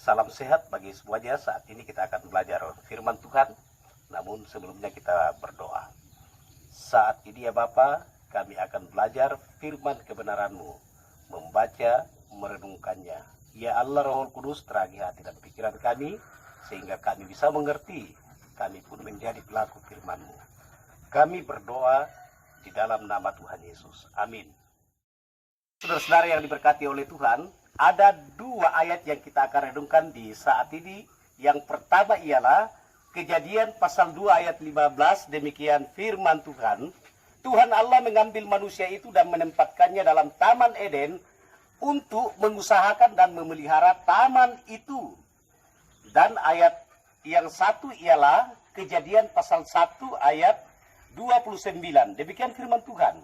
Salam sehat bagi semuanya. Saat ini kita akan belajar firman Tuhan. Namun sebelumnya kita berdoa. Saat ini ya Bapa, kami akan belajar firman kebenaran-Mu, membaca, merenungkannya. Ya Allah Roh Kudus, terangi hati dan pikiran kami, sehingga kami bisa mengerti, kami pun menjadi pelaku firman-Mu. Kami berdoa di dalam nama Tuhan Yesus. Amin. Saudara-saudara yang diberkati oleh Tuhan, ada dua ayat yang kita akan renungkan di saat ini. Yang pertama ialah Kejadian pasal 2 ayat 15, demikian firman Tuhan. Tuhan Allah mengambil manusia itu dan menempatkannya dalam Taman Eden untuk mengusahakan dan memelihara taman itu. Dan ayat yang satu ialah Kejadian pasal 1 ayat 29. Demikian firman Tuhan.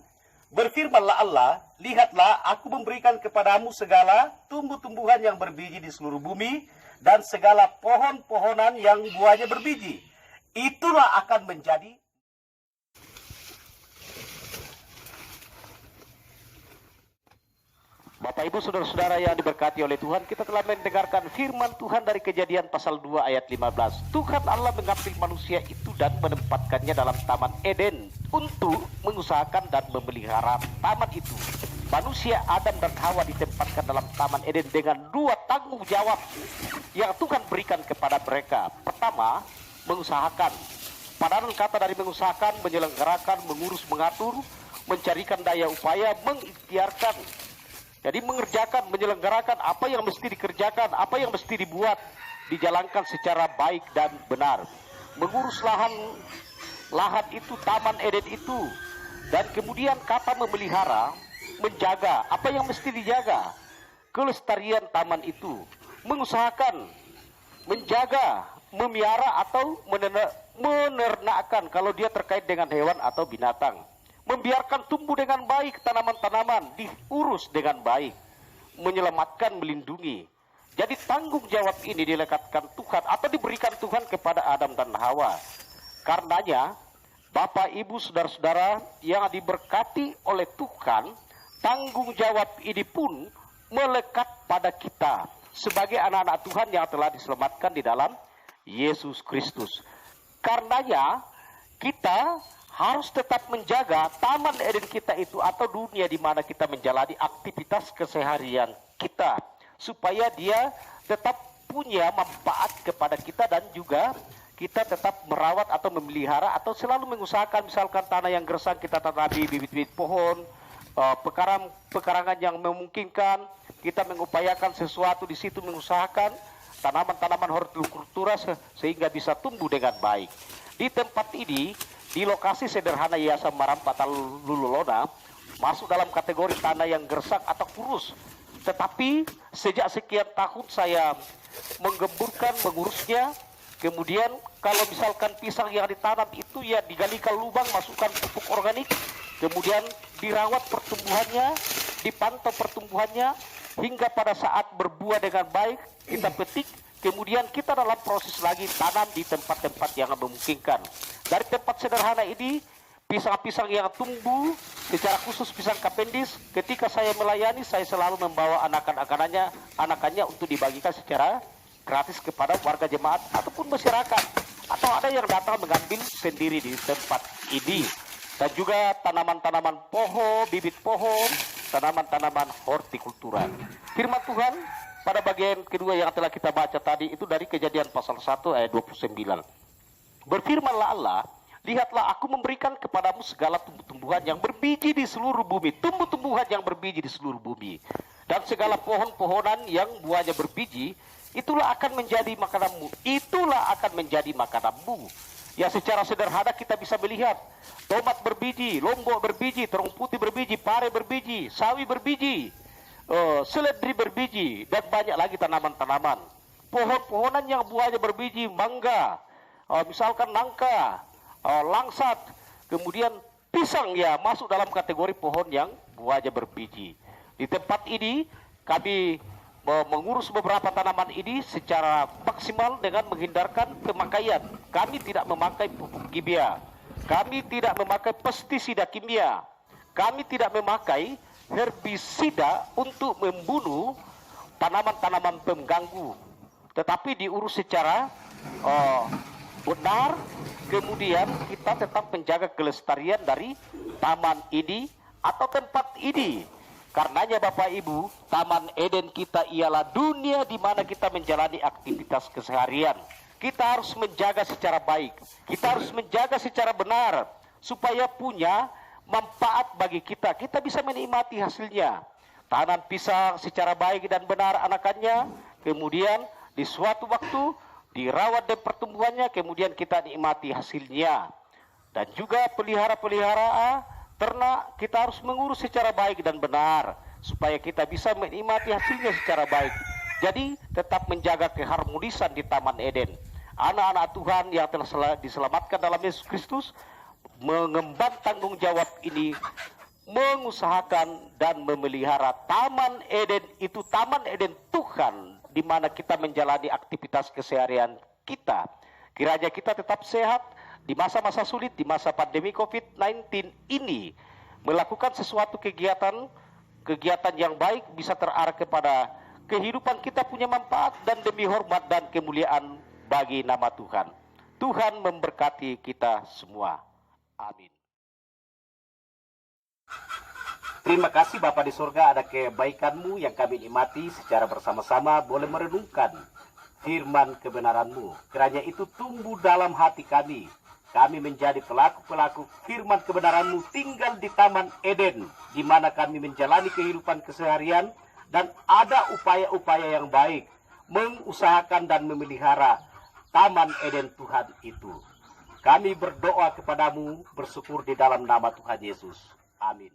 Berfirmanlah Allah, lihatlah aku memberikan kepadamu segala tumbuh-tumbuhan yang berbiji di seluruh bumi, dan segala pohon-pohonan yang buahnya berbiji. Itulah akan menjadi Bapak Ibu saudara-saudara yang diberkati oleh Tuhan, kita telah mendengarkan firman Tuhan dari Kejadian pasal 2 ayat 15. Tuhan Allah mengambil manusia itu dan menempatkannya dalam Taman Eden untuk mengusahakan dan memelihara taman itu. Manusia Adam dan Hawa ditempatkan dalam Taman Eden dengan dua tanggung jawab yang Tuhan berikan kepada mereka. Pertama, mengusahakan. Padanan kata dari mengusahakan, menyelenggarakan, mengurus, mengatur, mencarikan daya upaya, mengikhtiarkan. Jadi mengerjakan, menyelenggarakan apa yang mesti dikerjakan, apa yang mesti dibuat, dijalankan secara baik dan benar. Mengurus lahan itu, Taman Eden itu. Dan kemudian kata memelihara, menjaga apa yang mesti dijaga, kelestarian taman itu. Mengusahakan, menjaga, memiara atau menernakkan kalau dia terkait dengan hewan atau binatang. Membiarkan tumbuh dengan baik tanaman-tanaman, diurus dengan baik, menyelamatkan, melindungi. Jadi tanggung jawab ini dilekatkan Tuhan atau diberikan Tuhan kepada Adam dan Hawa. Karenanya Bapak Ibu saudara-saudara yang diberkati oleh Tuhan, tanggung jawab ini pun melekat pada kita sebagai anak-anak Tuhan yang telah diselamatkan di dalam Yesus Kristus. Karenanya kita harus tetap menjaga Taman Eden kita itu atau dunia di mana kita menjalani aktivitas keseharian kita, supaya dia tetap punya manfaat kepada kita dan juga kita tetap merawat atau memelihara atau selalu mengusahakan. Misalkan tanah yang gersang kita tanami bibit-bibit pohon, pekarangan yang memungkinkan, kita mengupayakan sesuatu di situ, mengusahakan tanaman-tanaman hortikultura sehingga bisa tumbuh dengan baik. Di tempat ini, di lokasi sederhana Yayasan Marampata Lululona, masuk dalam kategori tanah yang gersang atau kurus. Tetapi sejak sekian tahun saya menggemburkan, mengurusnya. Kemudian kalau misalkan pisang yang ditanam itu ya digalikan lubang, masukkan pupuk organik, kemudian dirawat pertumbuhannya, dipantau pertumbuhannya, hingga pada saat berbuah dengan baik, kita petik, kemudian kita dalam proses lagi tanam di tempat-tempat yang memungkinkan. Dari tempat sederhana ini, pisang-pisang yang tumbuh, secara khusus pisang Cavendish, ketika saya melayani, saya selalu membawa anakannya untuk dibagikan secara gratis kepada warga jemaat ataupun masyarakat. Atau ada yang datang mengambil sendiri di tempat ini. Dan juga tanaman-tanaman pohon, bibit pohon, tanaman-tanaman hortikultura. Firman Tuhan pada bagian kedua yang telah kita baca tadi itu dari Kejadian pasal 1 ayat 29. Berfirmanlah Allah, lihatlah aku memberikan kepadamu segala tumbuh-tumbuhan yang berbiji di seluruh bumi. Tumbuh-tumbuhan yang berbiji di seluruh bumi. Dan segala pohon-pohonan yang buahnya berbiji, itulah akan menjadi makananmu. Itulah akan menjadi makananmu. Ya secara sederhana kita bisa melihat, tomat berbiji, lombok berbiji, terong putih berbiji, pare berbiji, sawi berbiji, seledri berbiji, dan banyak lagi tanaman-tanaman. Pohon-pohonan yang buahnya berbiji, mangga, misalkan nangka, langsat, kemudian pisang ya masuk dalam kategori pohon yang buahnya berbiji. Di tempat ini kami mengurus beberapa tanaman ini secara maksimal dengan menghindarkan pemakaian. Kami tidak memakai pupuk kimia, kami tidak memakai pestisida kimia, kami tidak memakai herbisida untuk membunuh tanaman-tanaman pengganggu. tetapi diurus secara benar. Kemudian kita tetap menjaga kelestarian dari taman ini atau tempat ini. Karenanya Bapak Ibu, Taman Eden kita ialah dunia di mana kita menjalani aktivitas keseharian. Kita harus menjaga secara baik, kita harus menjaga secara benar, supaya punya manfaat bagi kita. Kita bisa menikmati hasilnya. Tanam pisang secara baik dan benar anakannya, kemudian di suatu waktu dirawat dan pertumbuhannya, kemudian kita nikmati hasilnya. Dan juga pelihara ternak kita harus mengurus secara baik dan benar, supaya kita bisa menikmati hasilnya secara baik. Jadi tetap menjaga keharmonisan di Taman Eden. Anak-anak Tuhan yang telah diselamatkan dalam Yesus Kristus mengemban tanggung jawab ini, mengusahakan dan memelihara Taman Eden itu, Taman Eden Tuhan, di mana kita menjalani aktivitas keseharian kita. Kiranya kita tetap sehat di masa-masa sulit, di masa pandemi COVID-19 ini, melakukan sesuatu kegiatan yang baik bisa terarah kepada kehidupan kita punya manfaat dan demi hormat dan kemuliaan bagi nama Tuhan. Tuhan memberkati kita semua. Amin. Terima kasih Bapa di surga, ada kebaikan-Mu yang kami nikmati secara bersama-sama, boleh merenungkan firman kebenaran-Mu. Kiranya itu tumbuh dalam hati kami. Kami menjadi pelaku-pelaku firman kebenaran-Mu, tinggal di Taman Eden, di mana kami menjalani kehidupan keseharian dan ada upaya-upaya yang baik, mengusahakan dan memelihara Taman Eden Tuhan itu. Kami berdoa kepadamu, bersyukur di dalam nama Tuhan Yesus. Amin.